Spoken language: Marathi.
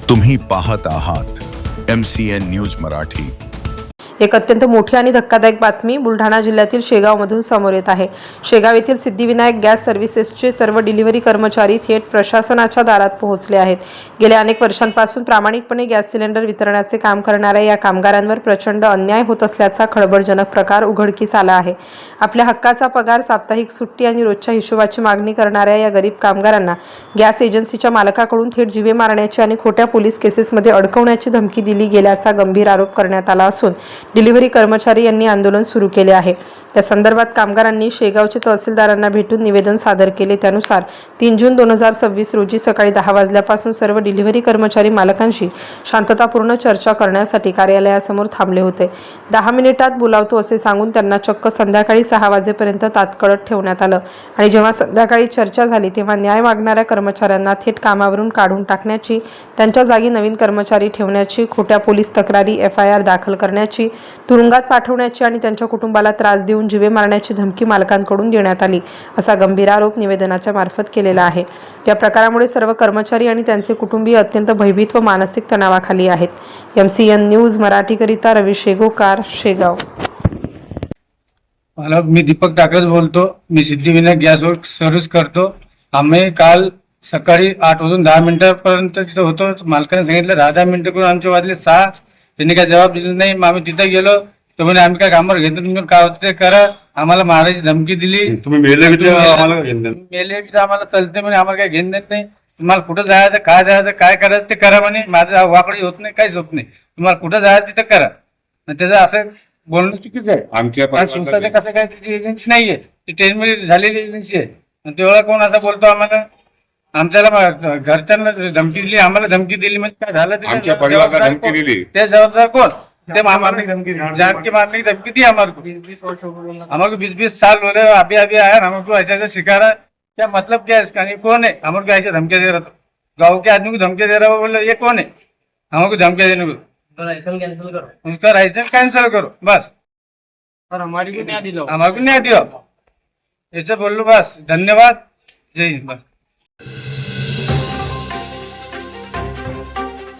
तुम्ही पाहत आहात MCN न्यूज मराठी। एक अत्यंत मोठी आणि धक्कादायक बातमी बुलढाणा जिल्ह्यातील शेगावमधून समोर येत आहे। शेगाव येथील सिद्धिविनायक गॅस सर्व्हिसेसचे सर्व डिलिव्हरी कर्मचारी थेट प्रशासनाच्या दारात पोहोचले आहेत। गेल्या अनेक वर्षांपासून प्रामाणिकपणे गॅस सिलेंडर वितरणाचे काम करणाऱ्या या कामगारांवर प्रचंड अन्याय होत असल्याचा खळबळजनक प्रकार उघडकीस आला आहे। आपल्या हक्काचा पगार, साप्ताहिक सुट्टी आणि रोजच्या हिशोबाची मागणी करणाऱ्या या गरीब कामगारांना गॅस एजन्सीच्या मालकाकडून थेट जीवे मारण्याची आणि खोट्या पोलीस केसेसमध्ये अडकवण्याची धमकी दिली गेल्याचा गंभीर आरोप करण्यात आला असून डिलिव्हरी कर्मचारी यांनी आंदोलन सुरू केले आहे। या संदर्भात कामगारांनी शेगावचे तहसीलदारांना भेटून निवेदन सादर केले। त्यानुसार 3 जून 2026 रोजी सकाळी 10 वाजल्यापासून सर्व डिलिव्हरी कर्मचारी मालकांशी शांततापूर्ण चर्चा करण्यासाठी कार्यालयासमोर थांबले होते। 10 मिनिटात बोलावतो असे सांगून त्यांना चक्क संध्याकाळी 6 वाजेपर्यंत तात्काळ ठेवण्यात आलं आणि जेव्हा संध्याकाळी चर्चा झाली तेव्हा न्याय मागणाऱ्या कर्मचाऱ्यांना थेट कामावरून काढून टाकण्याची, त्यांच्या जागी नवीन कर्मचारी ठेवण्याची, खोट्या पोलीस तक्रारी FIR दाखल करण्याची, तुरुंगात पाठवण्याची आणि त्यांच्या कुटुंबाला त्रास देऊन जीवे मारण्याची धमकी मालकांकडून देण्यात आली असा गंभीर आरोप निवेदनाच्या मार्फत केलेला आहे। या प्रकारामुळे सर्व कर्मचारी आणि त्यांचे कुटुंबीय अत्यंत भयभीत व मानसिक तणावाखाली आहेत। MCN न्यूज मराठीकरिता रवी शेगोकार, शेगाव। मी दीपक टाकस बोलतो। मी सिद्धिविनायक गॅसवर सर्व्हिस करतो। आम्ही काल सकाळी 8 वाजून 10 मिनिटापर्यंत तिथे होतो। मालकाने सांगितलं 10 मिनिटं करून आमचे वाजले 6। त्यांनी काय जबाब दिला नाही। मग आम्ही तिथे गेलो तर म्हणे आम्ही काय कामावर घेतो, तुम्ही काय होतं ते करा। आम्हाला मारायची धमकी दिली। तुम्ही मेले की आम्हाला मेले की आम्हाला चालते म्हणे, आम्हाला काय घेणं नाही। तुम्हाला कुठं जायचं, काय जायचं, काय करायचं ते करा म्हणे। माझं वाकडी होत नाही, काहीच होत नाही। तुम्हाला कुठं जायचं तिथं करा। त्याचं असं बोलणं चुकीचं आहे। आमच्या स्वतःचं कसं काय, त्याची एजन्सी नाहीये, ती ट्रेनमध्ये झालेली एजन्सी आहे। तेवढा कोण असं बोलतो आम्हाला? आमच्याला घरच्यांना धमकी दिली, आम्हाला धमकी दिली, म्हणजे काय झालं? आमच्या परिवाराला धमकी दिली, ते जबाबदार कोण? ते मारने धमकी दी, जान के मारने की धमकी दी हमको 20-20 साल हो रहे, अभी अभी आया, हमको ऐसे ऐसे सिखा रहा है। क्या मतलब क्या है इसका? ये कौन है हमको ऐसे धमकी दे रहा? था गाँव के आदमी को धमकी दे रहा है, बोले ये कौन है हमको धमकी देने को? उसका लाइसेंस कैंसिल करो बस, और हमारी को न्याय दिलाओ, हमारे को न्याय दियो। ऐसे बोल लो बस। धन्यवाद, जय हिंद। बस।